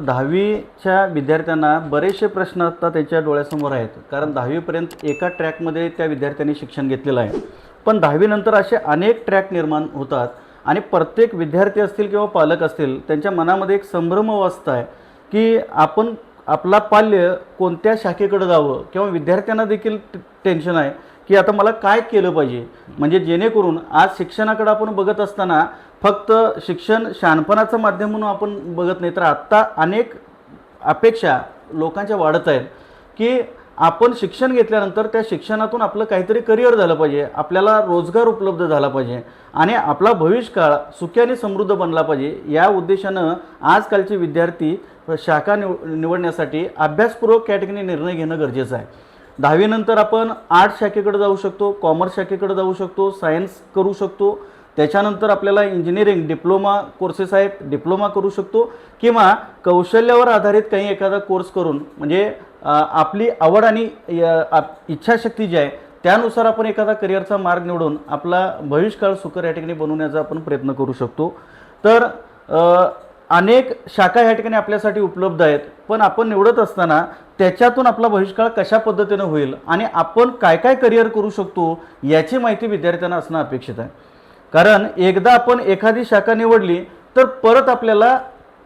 10वीच्या विद्यार्थ्यांना बरेचसे प्रश्न आता त्यांच्या डोळ्यासमोर आहेत, कारण 10वीपर्यंत एका ट्रॅकमध्ये त्या विद्यार्थ्यांनी शिक्षण घेतलेलं आहे. पण 10वीनंतर असे अनेक ट्रॅक निर्माण होतात आणि प्रत्येक विद्यार्थी असतील किंवा पालक असतील त्यांच्या मनामध्ये एक संभ्रम अवस्था आहे की आपण आपला पाल्य कोणत्या शाखेकडे जावं, किंवा विद्यार्थ्यांना देखील टेन्शन आहे की आता मला काय केलं पाहिजे. म्हणजे जेणेकरून आज शिक्षणाकडे आपण बघत असताना फक्त शिक्षण शहाणपणाचं माध्यम म्हणून आपण बघत नाही, तर आत्ता अनेक अपेक्षा लोकांच्या वाढत आहेत की आपण शिक्षण घेतल्यानंतर त्या शिक्षणातून आपलं काहीतरी करिअर झालं पाहिजे, आपल्याला रोजगार उपलब्ध झाला पाहिजे आणि आपला भविष्यकाळ सुखी आणि समृद्ध बनला पाहिजे. या उद्देशानं आजकालचे विद्यार्थी शाखा निवडण्यासाठी अभ्यासपूर्वक या ठिकाणी निर्णय घेणं गरजेचं आहे. 10वीनंतर आपण आर्ट्स शाखेकडे जाऊ शकतो, कॉमर्स शाखेकडे जाऊ शकतो, सायन्स करू शकतो. त्याच्यानंतर आपल्याला इंजिनिअरिंग डिप्लोमा कोर्सेस आहेत, डिप्लोमा करू शकतो, किंवा कौशल्यावर आधारित काही एखादा कोर्स करून म्हणजे आपली आवड आणि इच्छाशक्ती जी आहे त्यानुसार आपण एखादा करिअरचा मार्ग निवडून आपला भविष्यकाळ सुकर या ठिकाणी बनवण्याचा आपण प्रयत्न करू शकतो. तर अनेक शाखा या ठिकाणी आपल्यासाठी उपलब्ध आहेत, पण आपण निवडत असताना त्याच्यातून आपला भविष्यकाळ कशा पद्धतीनं होईल आणि आपण काय काय करिअर करू शकतो याची माहिती विद्यार्थ्यांना असणं अपेक्षित आहे. कारण एकदा आपण एखादी शाखा निवडली तर परत आपल्याला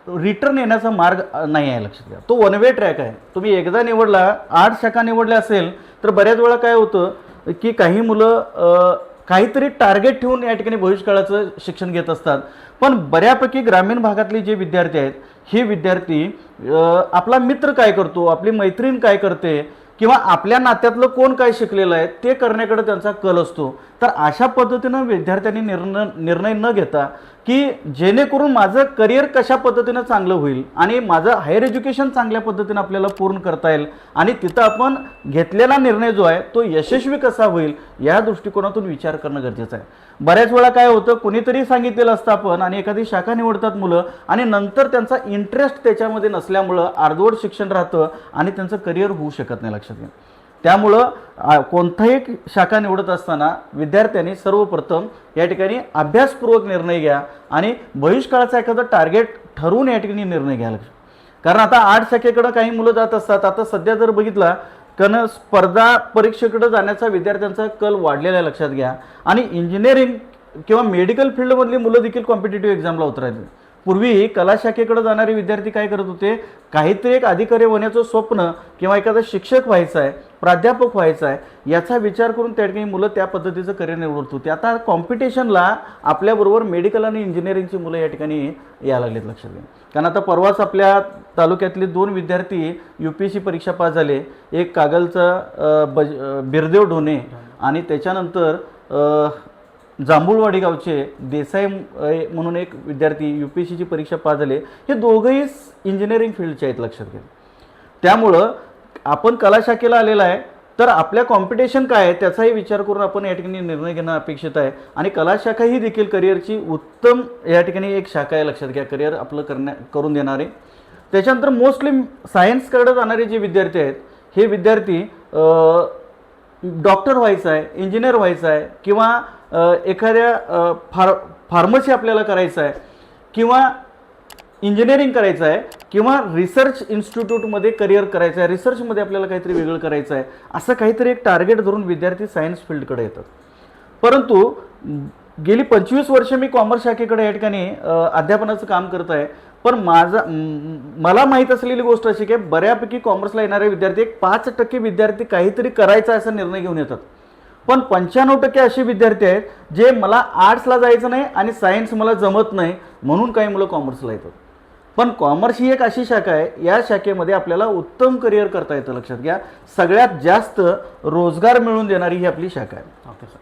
रिटर्न येण्याचा मार्ग नाही आहे, लक्षात घ्या. तो वन वे ट्रॅक आहे. तुम्ही एकदा निवडला, 8 शाखा निवडल्या असेल तर बऱ्याच वेळा काय होतं की काही मुलं काहीतरी टार्गेट ठेवून या ठिकाणी भविष्यकाळाचं शिक्षण घेत असतात. पण बऱ्यापैकी ग्रामीण भागातले जे विद्यार्थी आहेत हे विद्यार्थी आपला मित्र काय करतो, आपली मैत्रीण काय करते, किंवा आपल्या नात्यातलं कोण काय शिकलेलं आहे ते करण्याकडे त्यांचा कल असतो. तर अशा पद्धतीनं विद्यार्थ्यांनी निर्णय न घेता की जेणेकरून माझं करिअर कशा पद्धतीनं चांगलं होईल आणि माझं हायर एज्युकेशन चांगल्या पद्धतीनं आपल्याला पूर्ण करता येईल आणि तिथं आपण घेतलेला निर्णय जो आहे तो यशस्वी कसा होईल या दृष्टिकोनातून विचार करणं गरजेचं आहे. बऱ्याच वेळा काय होतं, कुणीतरी सांगितलेलं असतं आपण आणि एखादी शाखा निवडतात मुलं आणि नंतर त्यांचा इंटरेस्ट त्याच्यामध्ये नसल्यामुळं अर्धवट शिक्षण राहतं आणि त्यांचं करिअर होऊ शकत नाही, लक्षात घ्या. त्यामुळं कोणताही शाखा निवडत असताना विद्यार्थ्यांनी सर्वप्रथम या ठिकाणी अभ्यासपूर्वक निर्णय घ्या आणि भविष्यकाळाचा एखादा टार्गेट ठरवून या ठिकाणी निर्णय घ्या. कारण आता 8 शाखेकडे काही मुलं जात असतात. आता सध्या जर बघितला कारण स्पर्धा परीक्षेकडे जाण्याचा विद्यार्थ्यांचा कल वाढलेला आहे, लक्षात घ्या. आणि इंजिनिअरिंग किंवा मेडिकल फील्डमधली मुलं देखील कॉम्पिटिटिव्ह एक्झामला उतरायचे. पूर्वी कला शाखेकडे जाणारे विद्यार्थी काय करत होते, काहीतरी एक अधिकारी होण्याचं स्वप्न किंवा एखादा शिक्षक व्हायचं आहे, प्राध्यापक व्हायचं आहे याचा विचार करून त्या ठिकाणी मुलं त्या पद्धतीचं करिअर निवडत होते. आता कॉम्पिटिशनला आपल्याबरोबर मेडिकल आणि इंजिनिअरिंगची मुलं या ठिकाणी यायला लागलेत, लक्षात घ्या. कारण आता परवाच आपल्या तालुक्यातले 2 विद्यार्थी UPSC परीक्षा पास झाले. एक कागलचा बिरदेव ढोणे आणि त्याच्यानंतर जांभूळवाडी गावचे देसाई म्हणून एक विद्यार्थी UPSCची परीक्षा पास झाले. हे दोघंही इंजिनिअरिंग फील्डचे आहेत, लक्षात घ्या. त्यामुळं आपण कला शाखेला आलेला आहे तर आपल्या कॉम्पिटिशन काय आहे त्याचाही विचार करून आपण या ठिकाणी निर्णय घेणं अपेक्षित आहे. आणि कला शाखा ही देखील करिअरची उत्तम या ठिकाणी एक शाखा आहे, लक्षात घ्या. करिअर आपलं करून देणारे. त्याच्यानंतर मोस्टली सायन्सकडे जाणारे जे विद्यार्थी आहेत हे विद्यार्थी डॉक्टर व्हायचं आहे, इंजिनियर व्हायचं आहे, किंवा एखाद्या फार्मसी आपल्याला करायचं आहे, किंवा इंजिनिअरिंग करायचं आहे, किंवा रिसर्च इन्स्टिट्यूटमध्ये करिअर करायचं आहे, रिसर्चमध्ये आपल्याला काहीतरी वेगळं करायचं आहे, असं काहीतरी एक टार्गेट धरून विद्यार्थी सायन्स फील्डकडे येतात. परंतु गेली 25 वर्ष मी कॉमर्स शाखेकडे या ठिकाणी अध्यापनाचं काम करत आहे. पण मला माहीत असलेली गोष्ट अशी की बऱ्यापैकी कॉमर्सला येणारे विद्यार्थी 5% विद्यार्थी काहीतरी करायचा असा निर्णय घेऊन येतात. पण 95% असे विद्यार्थी आहेत जे मला आर्ट्सला जायचं नाही आणि सायन्स मला जमत नाही म्हणून काही मुलं कॉमर्सला येतात. पण कॉमर्स ही एक अशी शाखा आहे, या शाखेमध्ये आपल्याला उत्तम करिअर करता येतं, लक्षात घ्या. सगळ्यात जास्त रोजगार मिळवून देणारी ही आपली शाखा आहे. Okay sir.